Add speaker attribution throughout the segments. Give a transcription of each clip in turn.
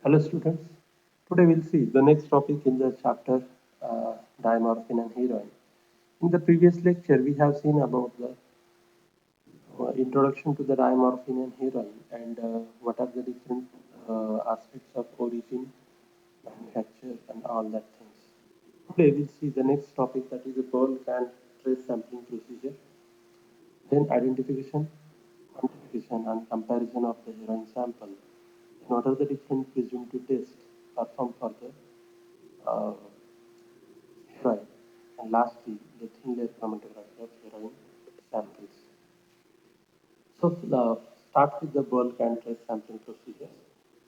Speaker 1: Hello students, today we'll see the next topic in the chapter diamorphine and heroin. In the previous lecture we have seen about the introduction to the diamorphine and heroin and what are the different aspects of origin, manufacture and all that things. Today we'll see the next topic that is the bulk and trace sampling procedure, then identification, quantification and comparison of the heroin sample. And what are the different presumptive tests performed for the uh, heroin. And lastly, the thin layer chromatography of heroin samples. So start with the bulk and trace sampling procedures.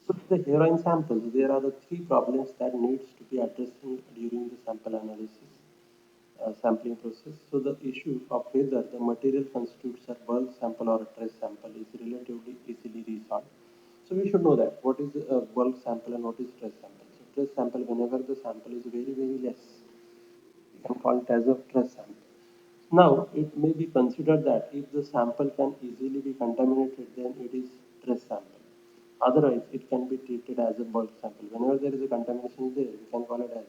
Speaker 1: So with the heroin samples, there are the three problems that needs to be addressed during the sample analysis sampling process. So the issue of whether the material constitutes a bulk sample or a trace sample is relatively easily resolved. So we should know that what is a bulk sample and what is trace sample. So trace sample, whenever the sample is very less, we can call it as a trace sample. Now, it may be considered that if the sample can easily be contaminated, then it is trace sample. Otherwise, it can be treated as a bulk sample. Whenever there is a contamination there, we can call it as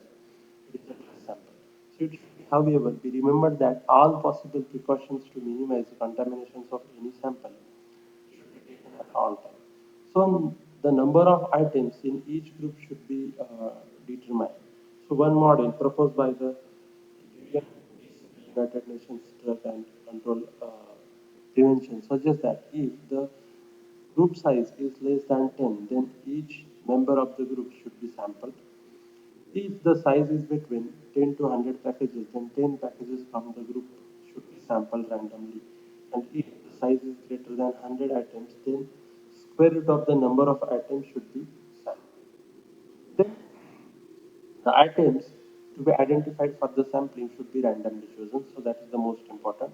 Speaker 1: it is a trace sample. So it should be, however, be remembered that all possible precautions to minimize the contaminations of any sample should be taken at all times. So the number of items in each group should be determined. So one model proposed by the United Nations Drug and Control Prevention suggests that if the group size is less than 10, then each member of the group should be sampled. If the size is between 10 to 100 packages, then 10 packages from the group should be sampled randomly. And if the size is greater than 100 items, then square root of the number of items should be sampled. Then the items to be identified for the sampling should be randomly chosen, so that is the most important.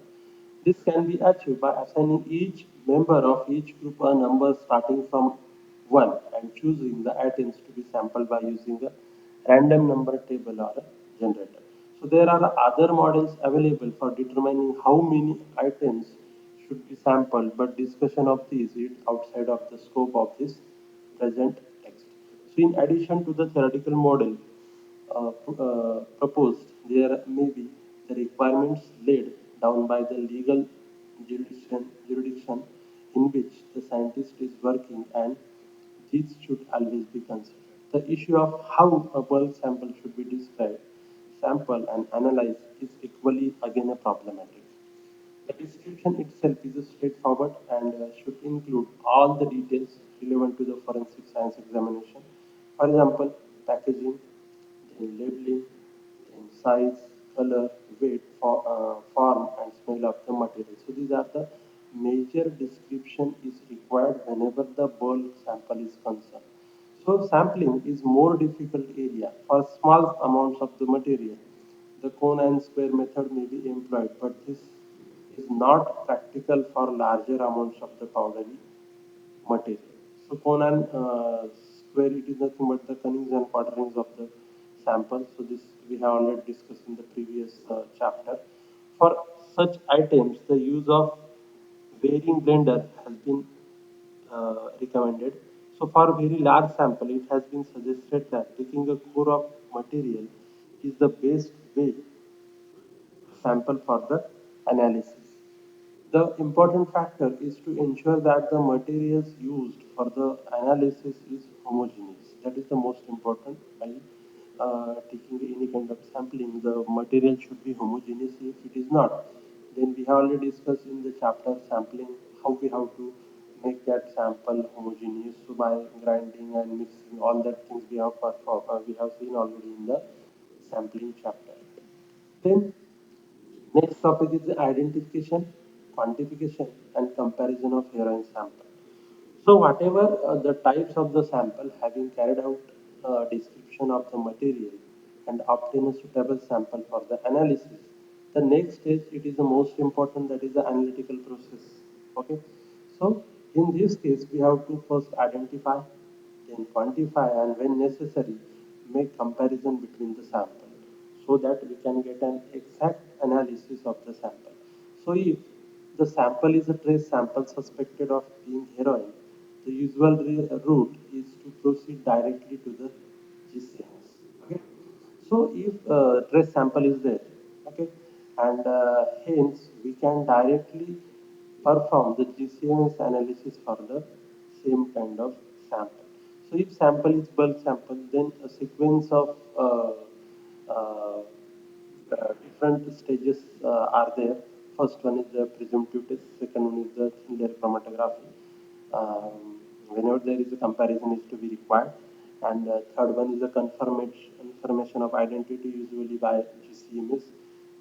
Speaker 1: This can be achieved by assigning each member of each group a number starting from 1 and choosing the items to be sampled by using a random number table or a generator. So there are other models available for determining how many items should be sampled, but discussion of these is outside of the scope of this present text. So in addition to the theoretical model, proposed, there may be the requirements laid down by the legal jurisdiction in which the scientist is working, and these should always be considered. The issue of how a bulk sample should be described, sample, and analyzed is equally again a problematic. The description itself is straightforward and should include all the details relevant to the forensic science examination. For example, packaging, then labeling, then size, color, weight, form, and smell of the material. So these are the major description is required whenever the bulk sample is concerned. So sampling is more difficult area for small amounts of the material. The cone and square method may be employed, but this is not practical for larger amounts of the powdery material. So cone and square, it is nothing but the cunnings and quarterings of the sample. So this we have already discussed in the previous chapter. For such items, the use of varying blender has been recommended. So for very large sample, it has been suggested that taking a core of material is the best way sample for the analysis. The important factor is to ensure that the materials used for the analysis is homogeneous. That is the most important. By taking any kind of sampling, the material should be homogeneous. If it is not, then we have already discussed in the chapter sampling how we have to make that sample homogeneous. So by grinding and mixing all that things we have performed, we have seen already in the sampling chapter. Then next topic is the identification, quantification, and comparison of heroin sample. So whatever the types of the sample, having carried out description of the material and obtain a suitable sample for the analysis, the next stage, it is the most important, that is the analytical process. Okay. So in this case, we have to first identify, then quantify, and when necessary, make comparison between the sample so that we can get an exact analysis of the sample. So if the sample is a trace sample suspected of being heroin, the usual route is to proceed directly to the GCMS. Okay. So if trace sample is there, okay, and hence we can directly perform the GCMS analysis for the same kind of sample. So if sample is bulk sample, then a sequence of uh, different stages are there. First one is the presumptive test, second one is the layer chromatography. Whenever there is a comparison is to be required, and third one is the confirmation of identity, usually by GCMS,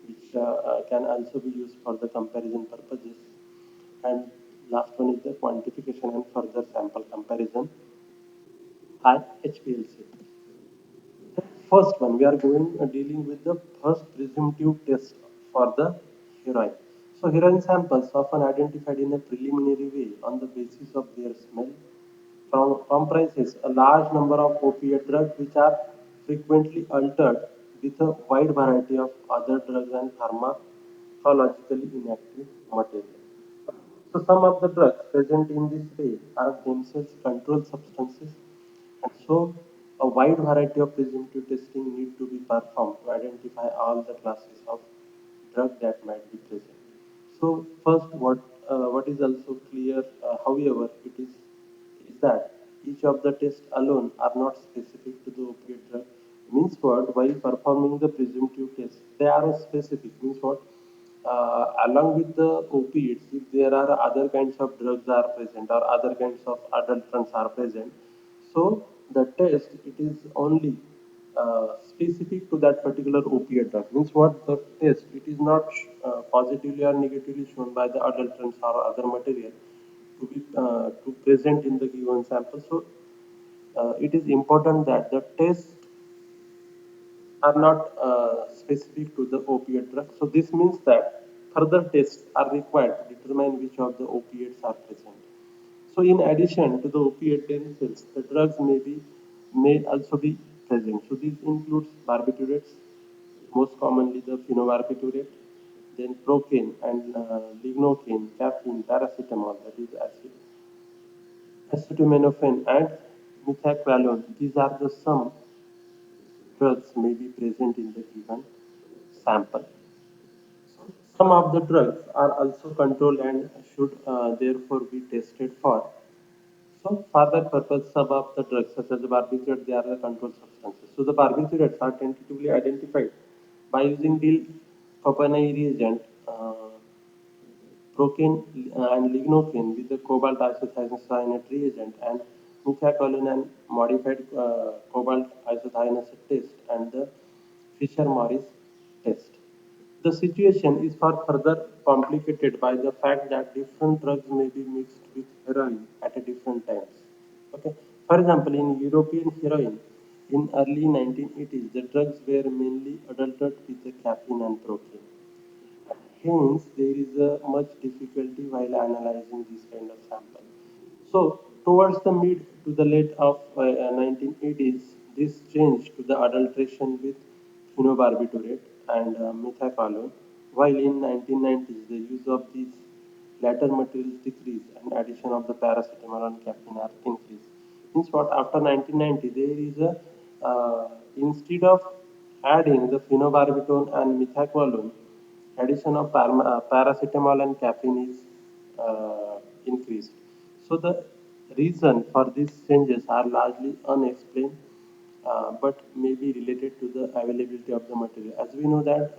Speaker 1: which can also be used for the comparison purposes. And last one is the quantification and further sample comparison by HPLC. The first one, we are going dealing with the first presumptive test for the heroin. So heroin samples often identified in a preliminary way on the basis of their smell comprises a large number of opiate drugs which are frequently altered with a wide variety of other drugs and pharmacologically inactive material. So some of the drugs present in this way are themselves controlled substances, and so a wide variety of presumptive testing need to be performed to identify all the classes of drug that might be present. So first, what is also clear, however, is that each of the tests alone are not specific to the opiate drug. Means what? While performing the presumptive test, they are specific. Means what? Along with the opiates, if there are other kinds of drugs are present or other kinds of adulterants are present, so the test it is only specific to that particular opiate drug. Means what the test it is not positively or negatively shown by the adulterants or other material to present in the given sample. So it is important that the test are not specific to the opiate drug. So this means that further tests are required to determine which of the opiates are present. So in addition to the opiate themselves, the drugs may also be present. So this includes barbiturates, most commonly the phenobarbiturate, then procaine and lignocaine, caffeine, paracetamol, that is acetaminophen and methaqualone. These are the some drugs may be present in the given sample. Some of the drugs are also controlled and should therefore be tested for. So, for that purpose, some of the drugs, such as the barbiturates, they are the controlled substances. So, the barbiturates are tentatively identified by using the Copenhagen reagent, procaine and lignocaine with the cobalt isocyanate reagent and methaqualone and modified cobalt isocyanate test and the Fisher-Morris test. The situation is further complicated by the fact that different drugs may be mixed with heroin at a different times. Okay. For example, in European heroin, in early 1980s, the drugs were mainly adulterated with the caffeine and protein. Hence, there is a much difficulty while analyzing this kind of sample. So, towards the mid to the late of 1980s, this changed to the adulteration with phenobarbiturate and methacalone, while in 1990s the use of these latter materials decreased and addition of the paracetamol and caffeine are increased. Means what? After 1990, there is a instead of adding the phenobarbital and methaqualone, addition of paracetamol and caffeine is increased. So the reason for these changes are largely unexplained, but may be related to the availability of the material. As we know that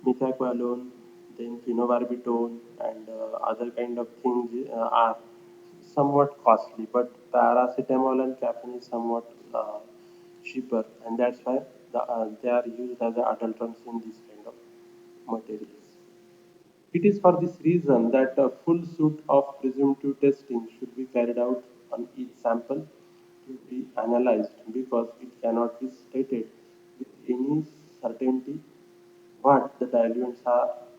Speaker 1: methaqualone, then phenobarbital, and other kind of things are somewhat costly, but paracetamol and caffeine is somewhat cheaper, and that's why they are used as adulterants in this kind of materials. It is for this reason that a full suite of presumptive testing should be carried out on each sample to be analyzed because it cannot be stated with any certainty what the diluents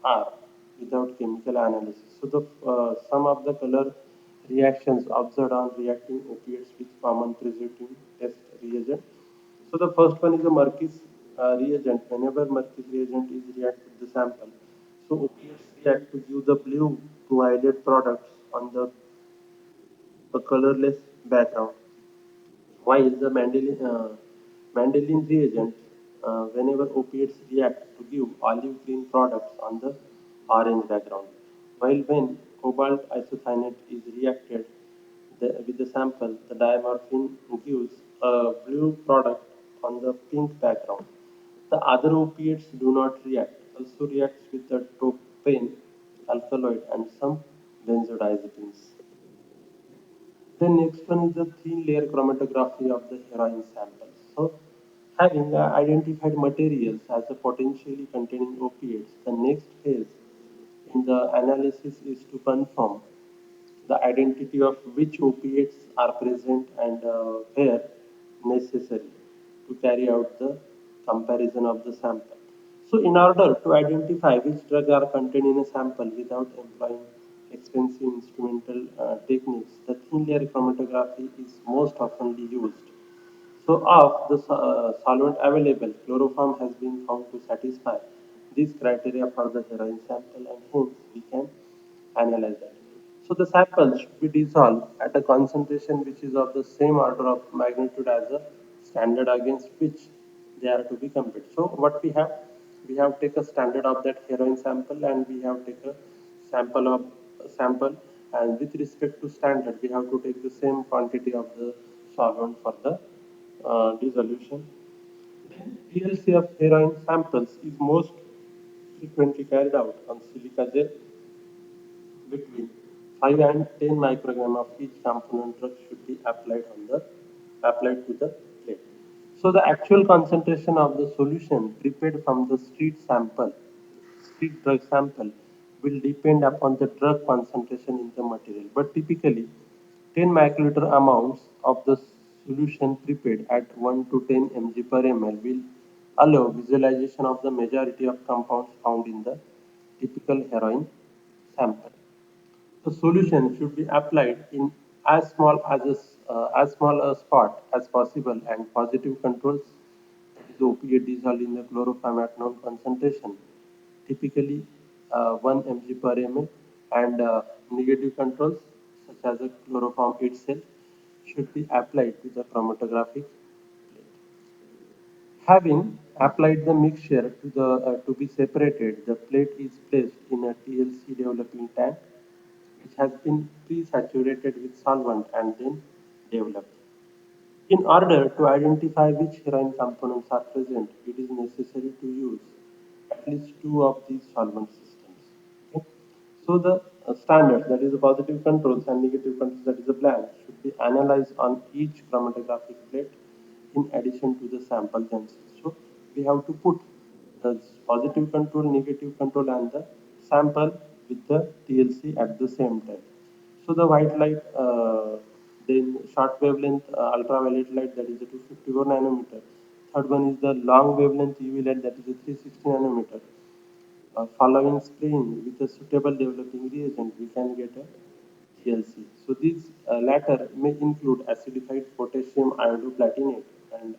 Speaker 1: are without chemical analysis. So the some of the color reactions observed on reacting opiates with common presumptive test reagent. So the first one is a Merkis reagent. Whenever Merkis reagent is react with the sample, so opiates react to give the blue to violet products on the a colorless background. while the Mendelian reagent, whenever opiates react to give olive green products on the orange background, while when cobalt isocyanate is reacted with the sample, the diamorphine gives a blue product on the pink background. The other opiates do not react, also reacts with the tropane, alkaloid, and some benzodiazepines. The next one is the thin layer chromatography of the heroin samples. So, having identified materials as a potentially containing opiates, the next phase in the analysis is to confirm the identity of which opiates are present and where necessary to carry out the comparison of the sample. So, in order to identify which drugs are contained in a sample without employing expensive instrumental techniques, the thin layer chromatography is most oftenly used. So, of the solvent available, chloroform has been found to satisfy these criteria for the heroin sample, and hence we can analyze that. So, the sample should be dissolved at a concentration which is of the same order of magnitude as a standard against which they are to be compared. So, what we have take a standard of that heroin sample, and we have take a sample of sample, and with respect to standard, we have to take the same quantity of the solvent for the dissolution. TLC of heroin samples is most frequently carried out on silica gel between 5 and 10 microgram of each component drug should be applied to the plate. So the actual concentration of the solution prepared from the street drug sample will depend upon the drug concentration in the material. But typically, 10 microliter amounts of the solution prepared at 1 to 10 mg per ml will allow visualization of the majority of compounds found in the typical heroin sample. The solution should be applied in as small a spot as possible, and positive controls, that is opiate dissolved in the chloroform at known concentration, typically 1 mg per ml, and negative controls such as the chloroform itself should be applied to the chromatographic plate. Having applied the mixture to be separated, the plate is placed in a TLC developing tank which has been pre-saturated with solvent and then developed. In order to identify which heroin components are present, it is necessary to use at least two of these solvent systems. Okay? So the standards, that is the positive controls and negative controls, that is the blank, should be analyzed on each chromatographic plate in addition to the sample themselves. So we have to put the positive control, negative control, and the sample with the TLC at the same time. So the white light, then short wavelength ultraviolet light, that is the 254 nanometer. Third one is the long wavelength UV light, that is the 360 nanometer. Following screen with a suitable developing reagent, we can get a TLC. So these latter may include acidified potassium iodoplatinate and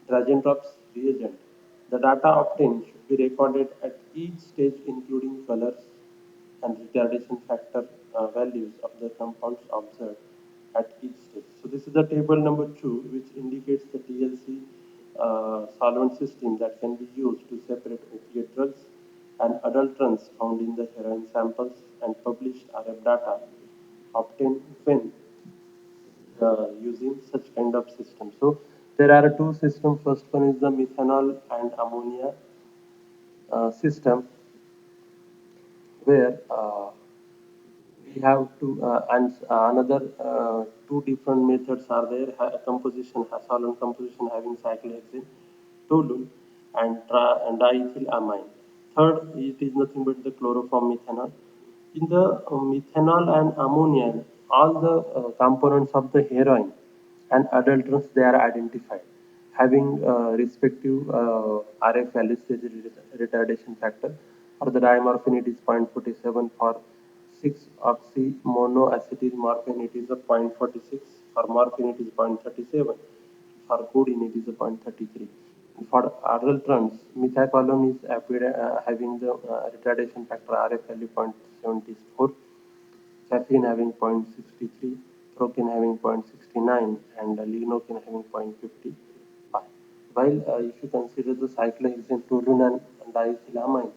Speaker 1: Dragendrops reagent. The data obtained should be recorded at each stage, including colors and retardation factor values of the compounds observed at each stage. So this is the table number 2, which indicates the TLC solvent system that can be used to separate opiate drugs and adulterants found in the heroin samples, and published RF data obtained when using such kind of system. So there are two systems. First one is the methanol and ammonia system, where we have to and another two different methods are there. Composition, solvent composition having cyclohexane, toluene, and diethylamine. Third, it is nothing but the chloroform methanol. In the methanol and ammonia, all the components of the heroin and adulterants, they are identified, having respective RF values, retardation factor. For the dimorphin, it is 0.47. For 6-oxy monoacetyl morphine, it is a 0.46. For morphine, it is 0.37. For codeine, it is a 0.33. For adulterants, methaqualone is having the retardation factor RF value 0.74, caffeine having 0.63, ibuprofen having 0.69 and lignocaine having 0.55. While if you consider the cyclohexane, toluene and diethylamine,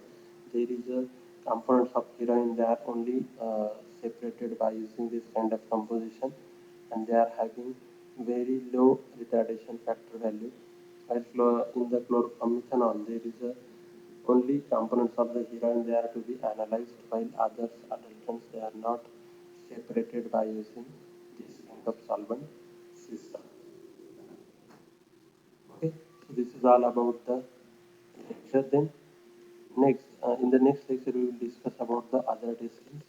Speaker 1: there is a components of heroin. They are only separated by using this kind of composition, and they are having very low retardation factor value. While in the chlorpheniramine, there is a only components of the heroin they are to be analyzed, while others adulterants they are not separated by using this kind of solvent system. Okay, so this is all about the lecture. Then next, in the next lecture, we will discuss about the other disciplines